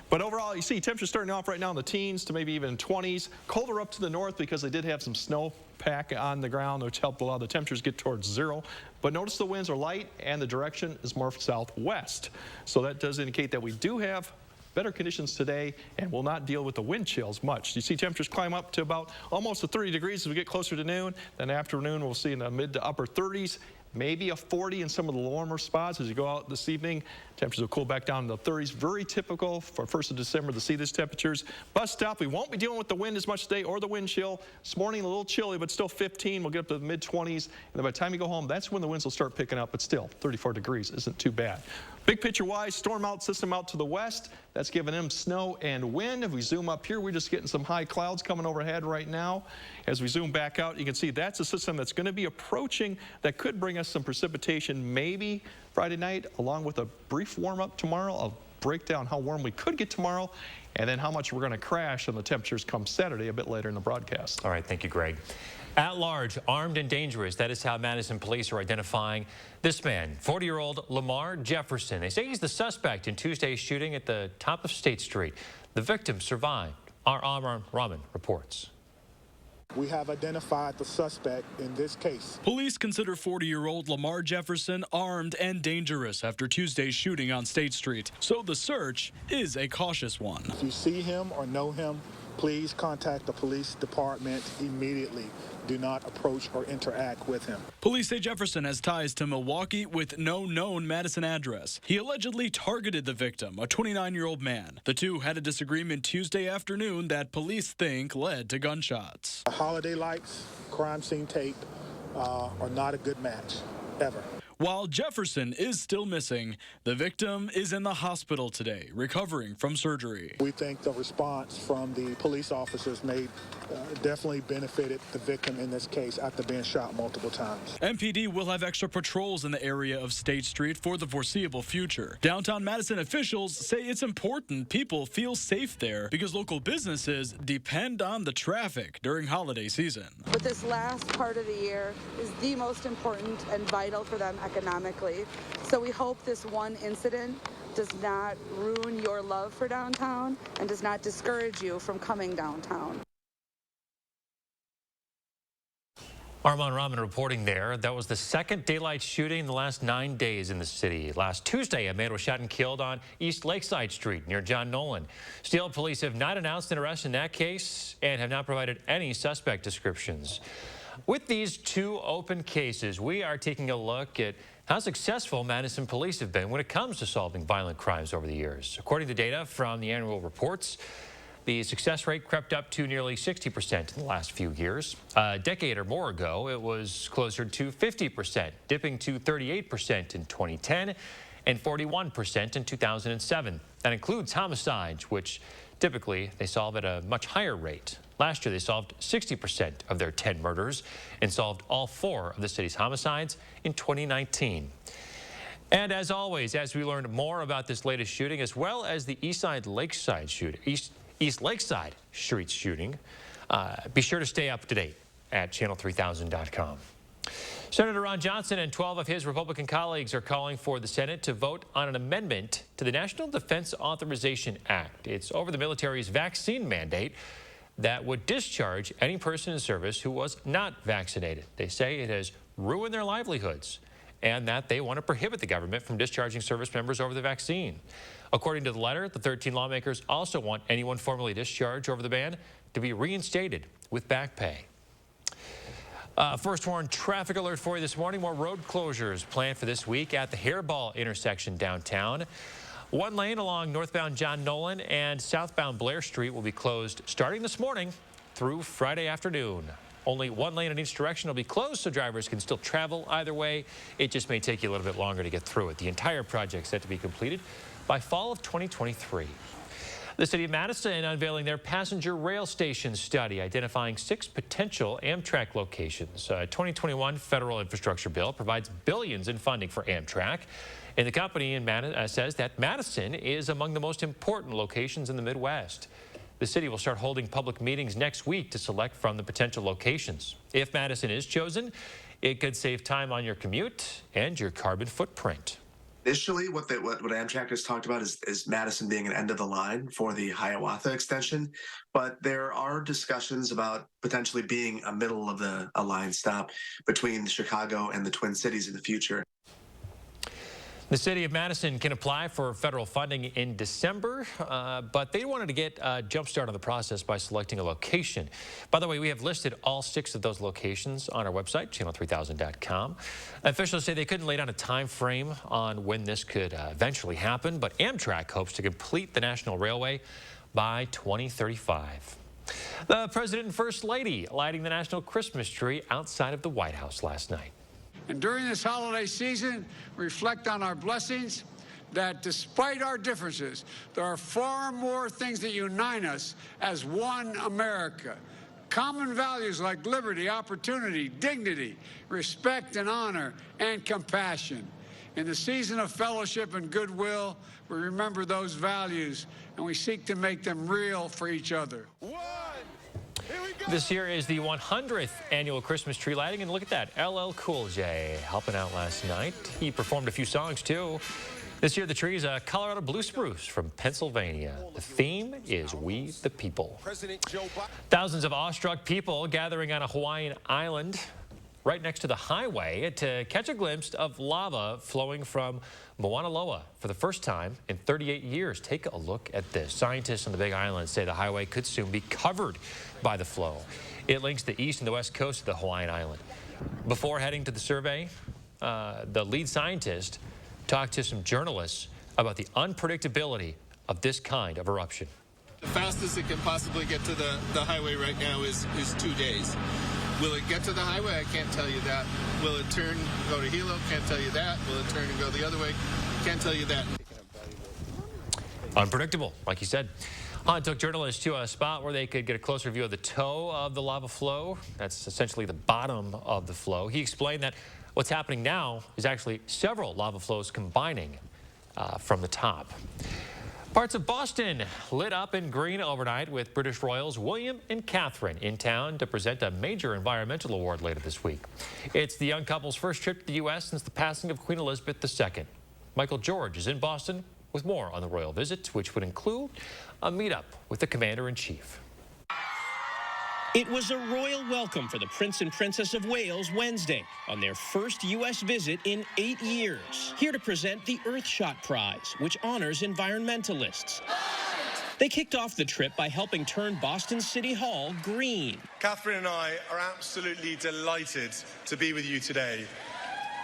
But overall, you see temperatures starting off right now in the teens to maybe even 20s. Colder up to the north because they did have some snow pack on the ground, which helped allow the temperatures get towards 0. But notice the winds are light and the direction is more southwest. So that does indicate that we do have better conditions today and will not deal with the wind chills much. You see temperatures climb up to about almost to 30 degrees as we get closer to noon. Then afternoon, we'll see in the mid to upper 30s. Maybe a 40 in some of the warmer spots. As you go out this evening, temperatures will cool back down in the 30s. Very typical for 1st of December to see these temperatures. Bus stop, we won't be dealing with the wind as much today or the wind chill. This morning, a little chilly, but still 15. We'll get up to the mid-20s. And then by the time you go home, that's when the winds will start picking up, but still 34 degrees isn't too bad. Big picture-wise, storm out system out to the west. That's giving them snow and wind. If we zoom up here, we're just getting some high clouds coming overhead right now. As we zoom back out, you can see that's a system that's going to be approaching that could bring us some precipitation maybe Friday night, along with a brief warm-up tomorrow. I'll break down how warm we could get tomorrow and then how much we're going to crash on the temperatures come Saturday a bit later in the broadcast. All right, thank you, Greg. At large, armed and dangerous. That is how Madison police are identifying this man, 40-year-old Lamar Jefferson. They say he's the suspect in Tuesday's shooting at the top of State Street. The victim survived. Our Amar Rahman reports. We have identified the suspect in this case. Police consider 40-year-old Lamar Jefferson armed and dangerous after Tuesday's shooting on State Street. So the search is a cautious one. If you see him or know him, please contact the police department immediately. Do not approach or interact with him. Police say Jefferson has ties to Milwaukee with no known Madison address. He allegedly targeted the victim, a 29-year-old man. The two had a disagreement Tuesday afternoon that police think led to gunshots. Holiday lights, crime scene tape are not a good match, ever. While Jefferson is still missing, the victim is in the hospital today, recovering from surgery. We think the response from the police officers definitely benefited the victim in this case after being shot multiple times. MPD will have extra patrols in the area of State Street for the foreseeable future. Downtown Madison officials say it's important people feel safe there because local businesses depend on the traffic during holiday season. But this last part of the year is the most important and vital for them economically. So we hope this one incident does not ruin your love for downtown and does not discourage you from coming downtown. Armand Rahman reporting there. That was the second daylight shooting in the last 9 days in the city. Last Tuesday, a man was shot and killed on East Lakeside Street near John Nolan. Still, police have not announced an arrest in that case and have not provided any suspect descriptions. With these two open cases, we are taking a look at how successful Madison police have been when it comes to solving violent crimes over the years. According to data from the annual reports, the success rate crept up to nearly 60% in the last few years. A decade or more ago, it was closer to 50%, dipping to 38% in 2010 and 41% in 2007. That includes homicides, which typically they solve at a much higher rate. Last year, they solved 60% of their 10 murders and solved all 4 of the city's homicides in 2019. And as always, as we learned more about this latest shooting, as well as the East Lakeside Street shooting, be sure to stay up to date at channel3000.com. Senator Ron Johnson and 12 of his Republican colleagues are calling for the Senate to vote on an amendment to the National Defense Authorization Act. It's over the military's vaccine mandate that would discharge any person in service who was not vaccinated. They say it has ruined their livelihoods and that they want to prohibit the government from discharging service members over the vaccine. According to the letter, the 13 lawmakers also want anyone formerly discharged over the ban to be reinstated with back pay. First warn traffic alert for you this morning. More road closures planned for this week at the Hairball intersection downtown. One lane along northbound John Nolan and southbound Blair Street will be closed starting this morning through Friday afternoon. Only one lane in each direction will be closed so drivers can still travel either way. It just may take you a little bit longer to get through it. The entire project set to be completed by fall of 2023. The city of Madison unveiling their passenger rail station study, identifying 6 potential Amtrak locations. A 2021 federal infrastructure bill provides billions in funding for Amtrak. And the company says that Madison is among the most important locations in the Midwest. The city will start holding public meetings next week to select from the potential locations. If Madison is chosen, it could save time on your commute and your carbon footprint. Initially, what Amtrak has talked about is Madison being an end of the line for the Hiawatha extension, but there are discussions about potentially being a middle of the line stop between Chicago and the Twin Cities in the future. The city of Madison can apply for federal funding in December, but they wanted to get a jump start on the process by selecting a location. By the way, we have listed all 6 of those locations on our website, channel3000.com. Officials say they couldn't lay down a time frame on when this could eventually happen, but Amtrak hopes to complete the National Railway by 2035. The President and First Lady lighting the national Christmas tree outside of the White House last night. And during this holiday season, reflect on our blessings that despite our differences, there are far more things that unite us as one America. Common values like liberty, opportunity, dignity, respect and honor, and compassion. In the season of fellowship and goodwill, we remember those values and we seek to make them real for each other. This year is the 100th annual Christmas tree lighting, and look at that, LL Cool J helping out last night. He performed a few songs, too. This year, the tree is a Colorado blue spruce from Pennsylvania. The theme is We the People. Thousands of awestruck people gathering on a Hawaiian island right next to the highway to catch a glimpse of lava flowing from Mauna Loa for the first time in 38 years. Take a look at this. Scientists on the Big Island say the highway could soon be covered by the flow. It links the east and the west coast of the Hawaiian island. Before heading to the survey, the lead scientist talked to some journalists about the unpredictability of this kind of eruption. The fastest it can possibly get to the highway right now is 2 days. Will it get to the highway? I can't tell you that. Will it turn, go to Hilo? Can't tell you that. Will it turn and go the other way? Can't tell you that. Unpredictable, like you said. Hunt took journalists to a spot where they could get a closer view of the toe of the lava flow. That's essentially the bottom of the flow. He explained that what's happening now is actually several lava flows combining from the top. Parts of Boston lit up in green overnight with British royals William and Catherine in town to present a major environmental award later this week. It's the young couple's first trip to the U.S. since the passing of Queen Elizabeth II. Michael George is in Boston with more on the royal visit, which would include a meetup with the Commander-in-Chief. It was a royal welcome for the Prince and Princess of Wales Wednesday on their first U.S. visit in 8 years. Here to present the Earthshot Prize, which honors environmentalists. They kicked off the trip by helping turn Boston City Hall green. Catherine and I are absolutely delighted to be with you today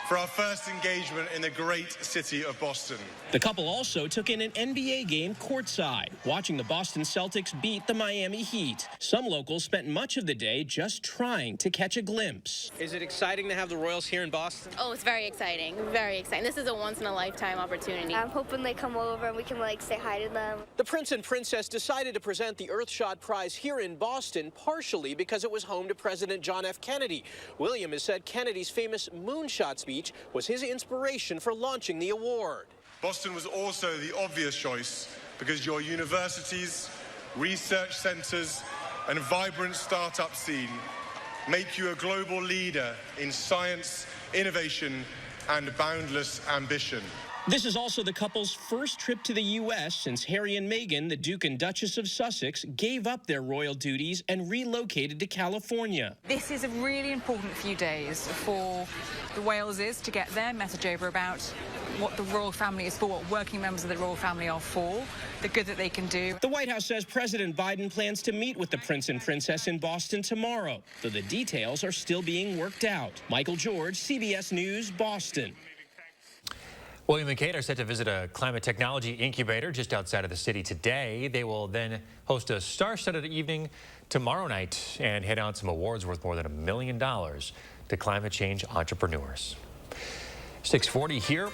for our first engagement in the great city of Boston. The couple also took in an NBA game courtside, watching the Boston Celtics beat the Miami Heat. Some locals spent much of the day just trying to catch a glimpse. Is it exciting to have the Royals here in Boston? Oh, it's very exciting, very exciting. This is a once-in-a-lifetime opportunity. I'm hoping they come over and we can, say hi to them. The Prince and Princess decided to present the Earthshot Prize here in Boston, partially because it was home to President John F. Kennedy. William has said Kennedy's famous moonshot speech was his inspiration for launching the award. Boston was also the obvious choice because your universities, research centers, and vibrant startup scene make you a global leader in science, innovation, and boundless ambition. This is also the couple's first trip to the U.S. since Harry and Meghan, the Duke and Duchess of Sussex, gave up their royal duties and relocated to California. This is a really important few days for the Waleses to get their message over about what the royal family is for, what working members of the royal family are for, the good that they can do. The White House says President Biden plans to meet with the Prince and Princess in Boston tomorrow, though the details are still being worked out. Michael George, CBS News, Boston. William and Kate are set to visit a climate technology incubator just outside of the city today. They will then host a star-studded evening tomorrow night and hand out some awards worth more than $1 million to climate change entrepreneurs. 6:40 here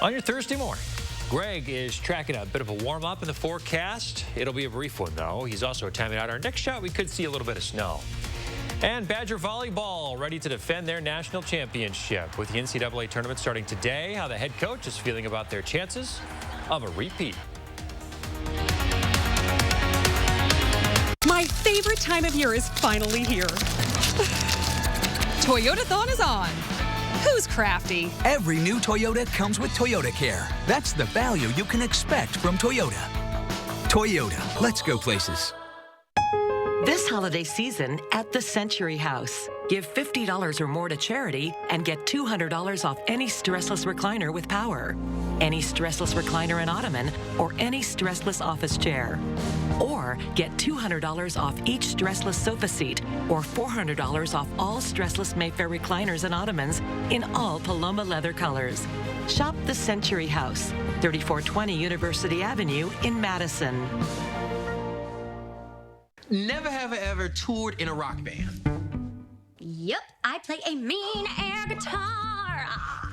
on your Thursday morning. Greg is tracking a bit of a warm-up in the forecast. It'll be a brief one, though. He's also timing out our next shot. We could see a little bit of snow. And Badger volleyball ready to defend their national championship with the NCAA tournament starting today. How the head coach is feeling about their chances of a repeat. My favorite time of year is finally here. Toyotathon is on. Who's crafty? Every new Toyota comes with Toyota Care. That's the value you can expect from Toyota. Toyota, let's go places. This holiday season at the Century House. Give $50 or more to charity and get $200 off any stressless recliner with power, any stressless recliner and ottoman, or any stressless office chair. Or get $200 off each stressless sofa seat or $400 off all stressless Mayfair recliners and ottomans in all Paloma leather colors. Shop the Century House, 3420 University Avenue in Madison. Never have I ever toured in a rock band. Yep, I play a mean air guitar.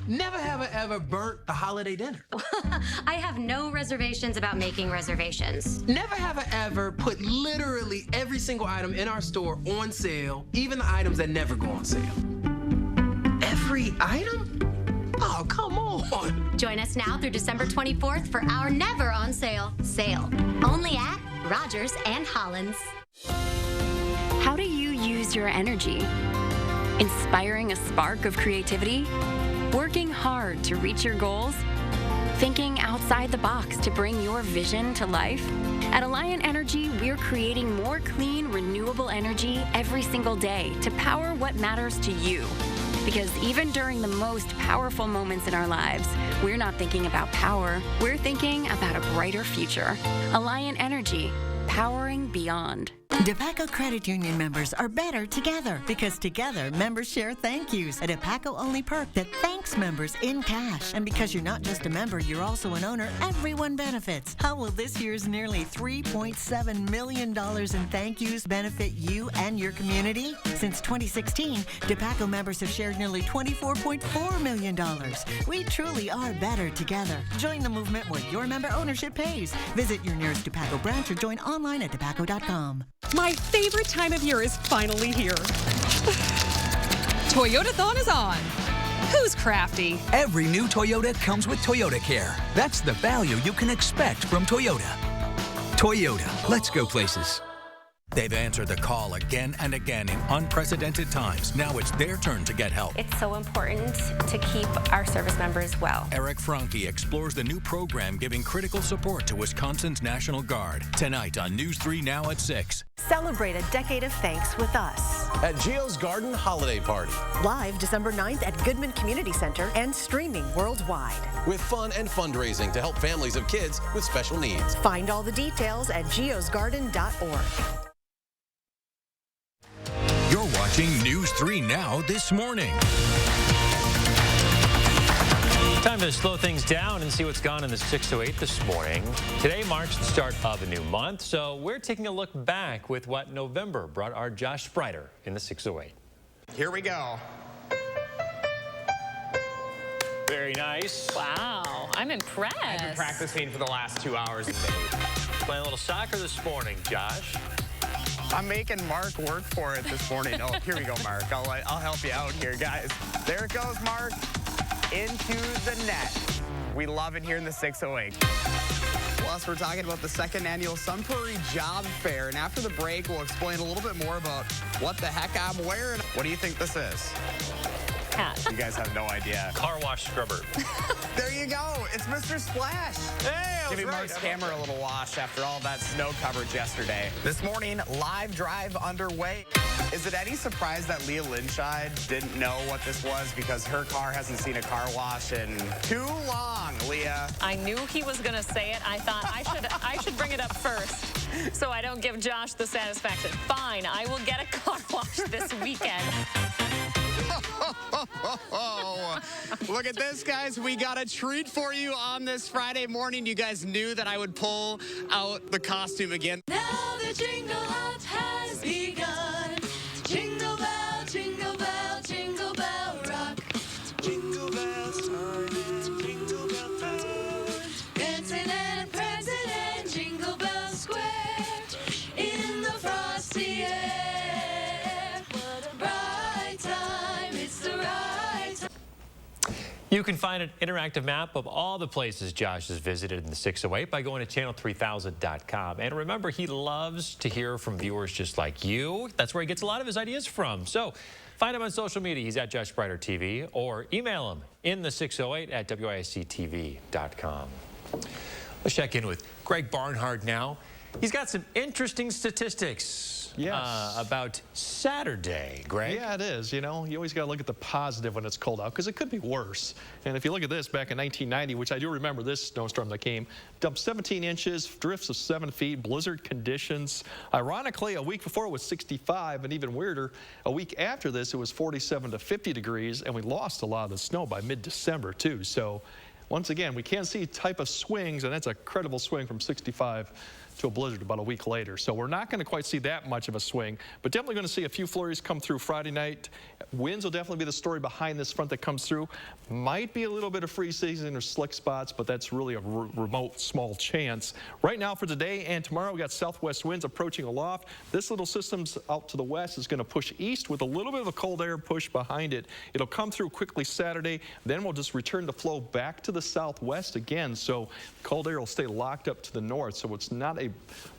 Never have I ever burnt the holiday dinner. I have no reservations about making reservations. Never have I ever put literally every single item in our store on sale, even the items that never go on sale. Every item? Oh, come on. Join us now through December 24th for our never on sale sale. Only at Rogers and Hollins. How do you use your energy? Inspiring a spark of creativity? Working hard to reach your goals? Thinking outside the box to bring your vision to life? At Alliant Energy, we're creating more clean, renewable energy every single day to power what matters to you. Because even during the most powerful moments in our lives, we're not thinking about power, we're thinking about a brighter future. Alliant Energy, powering beyond. DePaco Credit Union members are better together because together members share thank yous, a DePaco-only perk that thanks members in cash. And because you're not just a member, you're also an owner, everyone benefits. How will this year's nearly $3.7 million in thank yous benefit you and your community? Since 2016, DePaco members have shared nearly $24.4 million. We truly are better together. Join the movement where your member ownership pays. Visit your nearest DePaco branch or join online at DePaco.com. My favorite time of year is finally here. Toyotathon is on. Who's crafty? Every new Toyota comes with Toyota Care. That's the value you can expect from Toyota. Toyota, let's go places. They've answered the call again and again in unprecedented times. Now it's their turn to get help. It's so important to keep our service members well. Eric Franke explores the new program giving critical support to Wisconsin's National Guard. Tonight on News 3 Now at 6. Celebrate a decade of thanks with us. At Geo's Garden Holiday Party. Live December 9th at Goodman Community Center and streaming worldwide. With fun and fundraising to help families of kids with special needs. Find all the details at geosgarden.org. You're watching News 3 Now this morning. Time to slow things down and see what's gone in the 608 this morning. Today marks the start of a new month, so we're taking a look back with what November brought our Josh Sprider in the 608. Here we go. Very nice. Wow, I'm impressed. I've been practicing for the last 2 hours a day. Playing a little soccer this morning, Josh. I'm making Mark work for it this morning. Oh, here we go, Mark. I'll help you out here, guys. There it goes, Mark. Into the net. We love it here in the 608. Plus, we're talking about the second annual Sun Prairie Job Fair. And after the break, we'll explain a little bit more about what the heck I'm wearing. What do you think this is? hat. You guys have no idea. Car wash scrubber. There you go. It's Mr. Splash. Hey, Giving Mark's camera a little wash after all that snow coverage yesterday. This morning, live drive underway. Is it any surprise that Leah Linscheid didn't know what this was because her car hasn't seen a car wash in too long, Leah? I knew he was going to say it. I thought I should bring it up first so I don't give Josh the satisfaction. Fine, I will get a car wash this weekend. Look at this, guys. We got a treat for you on this Friday morning. You guys knew that I would pull out the costume again. Now the jingle hop has begun. Jingle bell, jingle bell, jingle bell rock. Jingle bells time and jingle bell time. Dancing and prancing and Jingle Bell Square in the frosty air. What a bright time, it's the right time. You can find an interactive map of all the places Josh has visited in the 608 by going to channel3000.com. And remember, he loves to hear from viewers just like you. That's where he gets a lot of his ideas from. So find him on social media. He's at Josh Spreiter TV, or email him in the 608 at WISC-TV.com. Let's check in with Greg Barnhart now. He's got some interesting statistics about Saturday, Greg. Yeah, it is. You know, you always got to look at the positive when it's cold out because it could be worse. And if you look at this back in 1990, which I do remember this snowstorm that came, dumped 17 inches, drifts of 7 feet, blizzard conditions. Ironically, a week before it was 65, and even weirder, a week after this it was 47 to 50 degrees, and we lost a lot of the snow by mid-December too. So once again, we can see type of swings, and that's a credible swing from 65 to a blizzard about a week later. So we're not going to quite see that much of a swing, but definitely going to see a few flurries come through Friday night. Winds will definitely be the story behind this front that comes through. Might be a little bit of free season or slick spots, but that's really a remote, small chance. Right now for today and tomorrow, we got southwest winds approaching aloft. This little system's out to the west is going to push east with a little bit of a cold air push behind it. It'll come through quickly Saturday, then we'll just return the flow back to the southwest again. So cold air will stay locked up to the north. So it's not a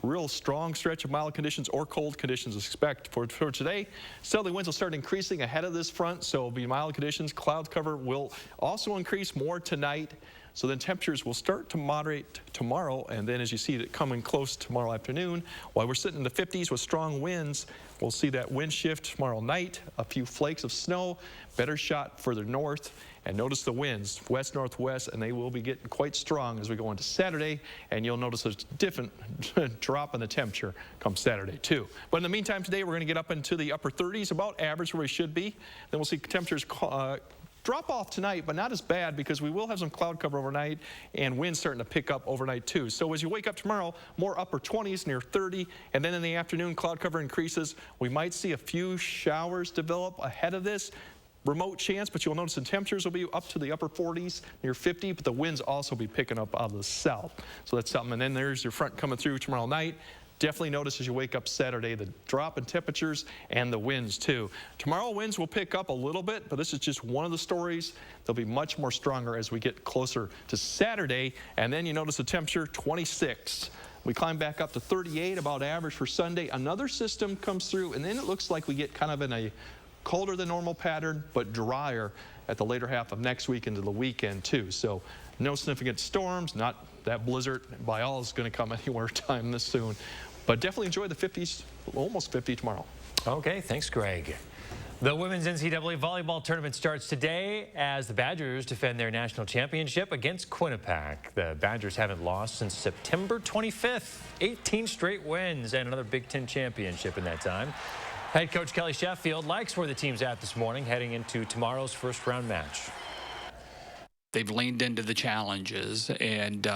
real strong stretch of mild conditions or cold conditions expect for today. Southerly winds will start increasing ahead of this front, so it'll be mild conditions. Cloud cover will also increase more tonight. So then temperatures will start to moderate tomorrow, and then as you see it coming close tomorrow afternoon, while we're sitting in the 50s with strong winds, we'll see that wind shift tomorrow night, a few flakes of snow, better shot further north. And notice the winds, west-northwest, and they will be getting quite strong as we go into Saturday. And you'll notice a different drop in the temperature come Saturday, too. But in the meantime, today we're going to get up into the upper 30s, about average where we should be. Then we'll see temperatures drop off tonight, but not as bad because we will have some cloud cover overnight and winds starting to pick up overnight, too. So as you wake up tomorrow, more upper 20s, near 30. And then in the afternoon, cloud cover increases. We might see a few showers develop ahead of this. Remote chance, but you'll notice the temperatures will be up to the upper 40s, near 50, but the winds also be picking up out of the south. So that's something. And then there's your front coming through tomorrow night. Definitely notice as you wake up Saturday the drop in temperatures and the winds too. Tomorrow winds will pick up a little bit, but this is just one of the stories. They'll be much more stronger as we get closer to Saturday. And then you notice the temperature 26. We climb back up to 38, about average for Sunday. Another system comes through, and then it looks like we get kind of in a colder than normal pattern, but drier at the later half of next week into the weekend too. So no significant storms, not that blizzard by all is going to come anywhere time this soon. But definitely enjoy the 50s, almost 50 tomorrow. Okay, thanks, Greg. The women's NCAA volleyball tournament starts today as the Badgers defend their national championship against Quinnipiac. The Badgers haven't lost since September 25th. 18 straight wins and another Big Ten championship in that time. Head coach Kelly Sheffield likes where the team's at this morning, heading into tomorrow's first-round match. They've leaned into the challenges, and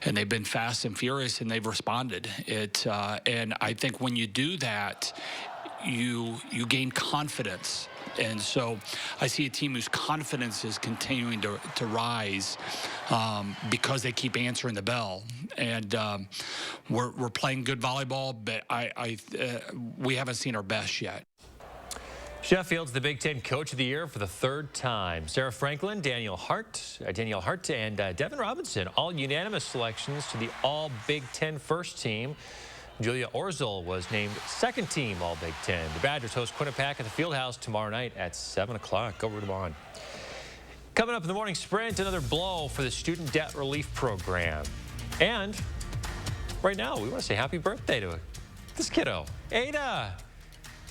they've been fast and furious, and they've responded. And I think when you do that, you gain confidence. And so I see a team whose confidence is continuing to rise because they keep answering the bell. And we're playing good volleyball, but we haven't seen our best yet. Sheffield's the Big Ten Coach of the Year for the third time. Sarah Franklin, Danielle Hart, and Devin Robinson, all unanimous selections to the All Big Ten first team. Julia Orzel was named second team All Big Ten. The Badgers host Quinnipiac at the Fieldhouse tomorrow night at 7 o'clock. Go root them on. Coming up in the morning sprint, another blow for the Student Debt Relief Program. And right now, we want to say happy birthday to this kiddo, Ada.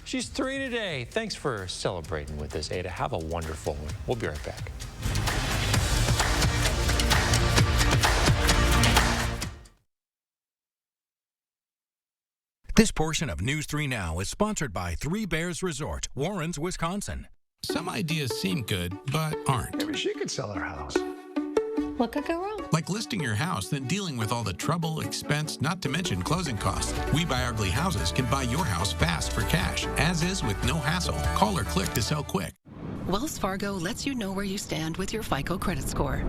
She's 3 today. Thanks for celebrating with us, Ada. Have a wonderful one. We'll be right back. This portion of News 3 Now is sponsored by Three Bears Resort, Warrens, Wisconsin. Some ideas seem good, but aren't. Maybe she could sell her house. What could go wrong? Like listing your house, then dealing with all the trouble, expense, not to mention closing costs. We Buy Ugly Houses can buy your house fast for cash, as is with no hassle. Call or click to sell quick. Wells Fargo lets you know where you stand with your FICO credit score.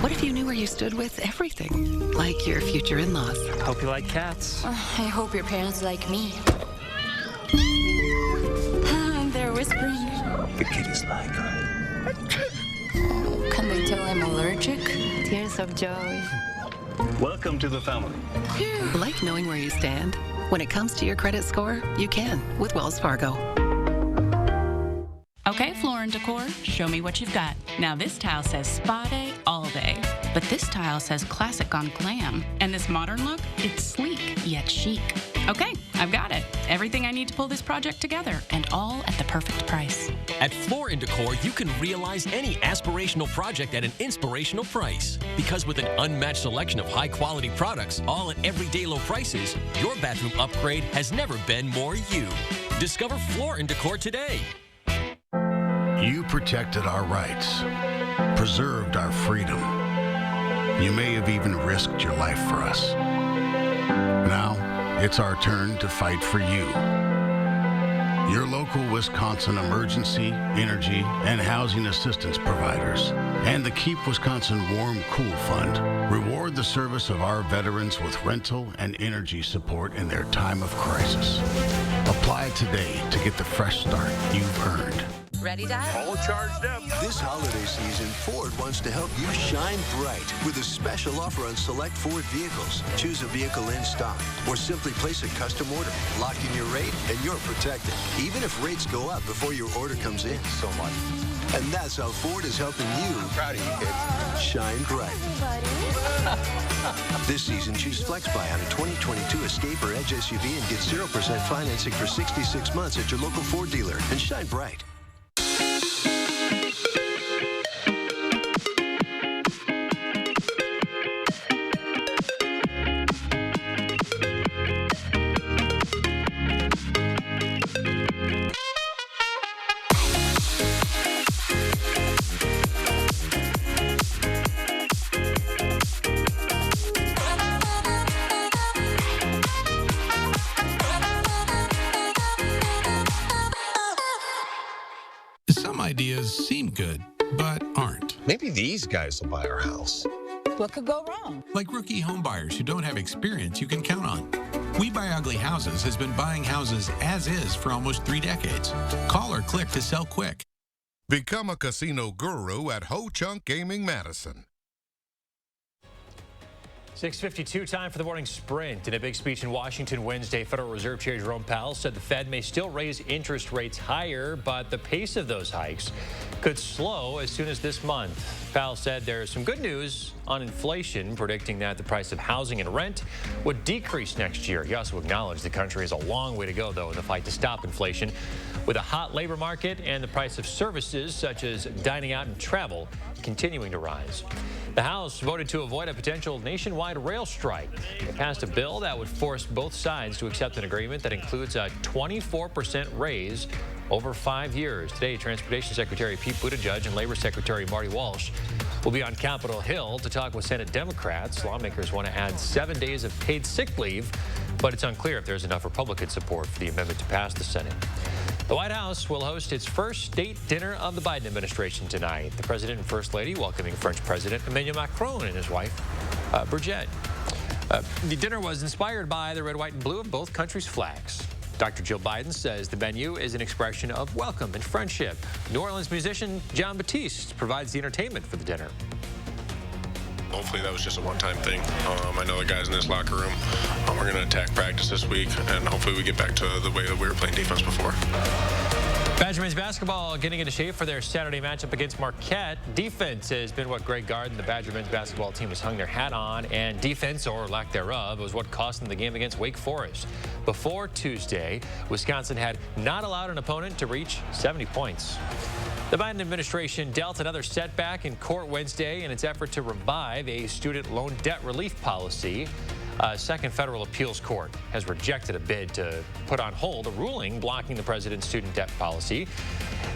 What if you knew where you stood with everything? Like your future in-laws. Hope you like cats. I hope your parents like me. They're whispering. The kitties like her. Can they tell I'm allergic? Tears of joy. Welcome to the family. Like knowing where you stand? When it comes to your credit score, you can with Wells Fargo. Okay, Floor and Decor, show me what you've got. Now this tile says spa day all day, but this tile says classic on glam. And this modern look, it's sleek yet chic. Okay, I've got it. Everything I need to pull this project together, and all at the perfect price. At Floor & Decor, you can realize any aspirational project at an inspirational price. Because with an unmatched selection of high-quality products, all at everyday low prices, your bathroom upgrade has never been more you. Discover Floor & Decor today. You protected our rights, preserved our freedom. You may have even risked your life for us. Now, it's our turn to fight for you. Your local Wisconsin emergency, energy, and housing assistance providers, and the Keep Wisconsin Warm Cool Fund reward the service of our veterans with rental and energy support in their time of crisis. Apply today to get the fresh start you've earned. Ready, Dad? All charged up. This holiday season, Ford wants to help you shine bright with a special offer on select Ford vehicles. Choose a vehicle in stock or simply place a custom order. Lock in your rate and you're protected, even if rates go up before your order comes in. So much. And that's how Ford is helping you. I'm proud of you, kids. Shine bright. This season, choose FlexBuy on a 2022 Escape or Edge SUV and get 0% financing for 66 months at your local Ford dealer. And shine bright. Some ideas seem good, but aren't. Maybe these guys will buy our house. What could go wrong? Like rookie homebuyers who don't have experience you can count on. We Buy Ugly Houses has been buying houses as is for almost 3 decades. Call or click to sell quick. Become a casino guru at Ho Chunk Gaming Madison. 6:52, time for the morning sprint. In a big speech in Washington Wednesday, Federal Reserve Chair Jerome Powell said the Fed may still raise interest rates higher, but the pace of those hikes could slow as soon as this month. Powell said there's some good news on inflation, predicting that the price of housing and rent would decrease next year. He also acknowledged the country has a long way to go, though, in the fight to stop inflation, with a hot labor market and the price of services such as dining out and travel continuing to rise. The House voted to avoid a potential nationwide rail strike. It passed a bill that would force both sides to accept an agreement that includes a 24% raise over 5 years. Today, Transportation Secretary Pete Buttigieg and Labor Secretary Marty Walsh will be on Capitol Hill to talk with Senate Democrats. Lawmakers want to add 7 days of paid sick leave, but it's unclear if there's enough Republican support for the amendment to pass the Senate. The White House will host its first state dinner of the Biden administration tonight. The President and First Lady welcoming French President Emmanuel Macron and his wife, Brigitte. The dinner was inspired by the red, white, and blue of both countries' flags. Dr. Jill Biden says the menu is an expression of welcome and friendship. New Orleans musician John Batiste provides the entertainment for the dinner. hopefully that was just a one-time thing. I know the guys in this locker room, we're going to attack practice this week, and hopefully we get back to the way that we were playing defense before. Badger men's basketball getting into shape for their Saturday matchup against Marquette. Defense has been what Greg Gard and the Badger men's basketball team has hung their hat on, and defense, or lack thereof, was what cost them the game against Wake Forest. Before Tuesday, Wisconsin had not allowed an opponent to reach 70 points. The Biden administration dealt another setback in court Wednesday in its effort to revive a student loan debt relief policy. A second federal appeals court has rejected a bid to put on hold a ruling blocking the president's student debt policy.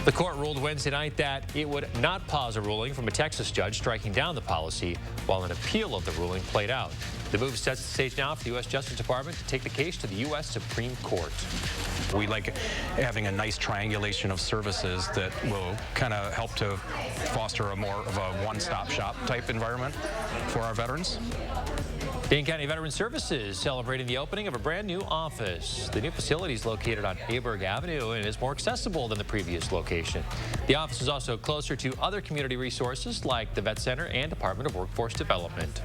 The court ruled Wednesday night that it would not pause a ruling from a Texas judge striking down the policy while an appeal of the ruling played out. The move sets the stage now for the U.S. Justice Department to take the case to the U.S. Supreme Court. We like having a nice triangulation of services that will kind of help to foster a more of a one-stop shop type environment for our veterans. Dane County Veteran Services celebrating the opening of a brand new office. The new facility is located on Aberg Avenue and is more accessible than the previous location. The office is also closer to other community resources like the Vet Center and Department of Workforce Development.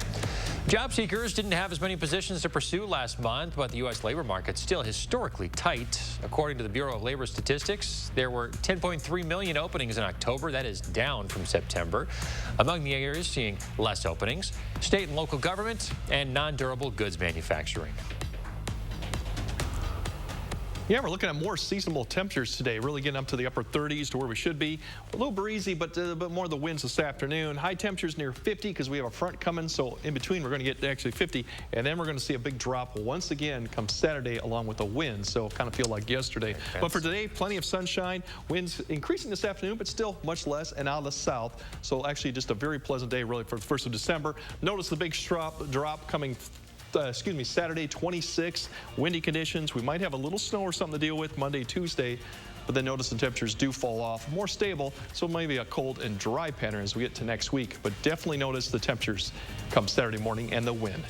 Job seekers didn't have as many positions to pursue last month, but the U.S. labor market's still historically tight. According to the Bureau of Labor Statistics, there were 10.3 million openings in October. That is down from September. Among the areas seeing less openings, state and local government and non-durable goods manufacturing. Yeah, we're looking at more seasonable temperatures today, really getting up to the upper 30s to where we should be. A little breezy, but more of the winds this afternoon. High temperatures near 50 because we have a front coming, so in between we're going to get to actually 50, and then we're going to see a big drop once again come Saturday along with the wind, so kind of feel like yesterday. But for today, plenty of sunshine. Winds increasing this afternoon, but still much less and out of the south. So actually just a very pleasant day really for the 1st of December. Notice the big drop coming Saturday, 26, windy conditions. We might have a little snow or something to deal with Monday, Tuesday, but then notice the temperatures do fall off. More stable, so maybe a cold and dry pattern as we get to next week, but definitely notice the temperatures come Saturday morning and the wind.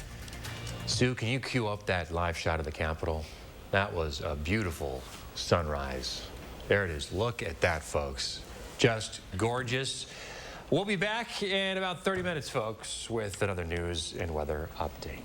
Sue, can you cue up that live shot of the Capitol? That was a beautiful sunrise. There it is. Look at that, folks. Just gorgeous. We'll be back in about 30 minutes, folks, with another news and weather update.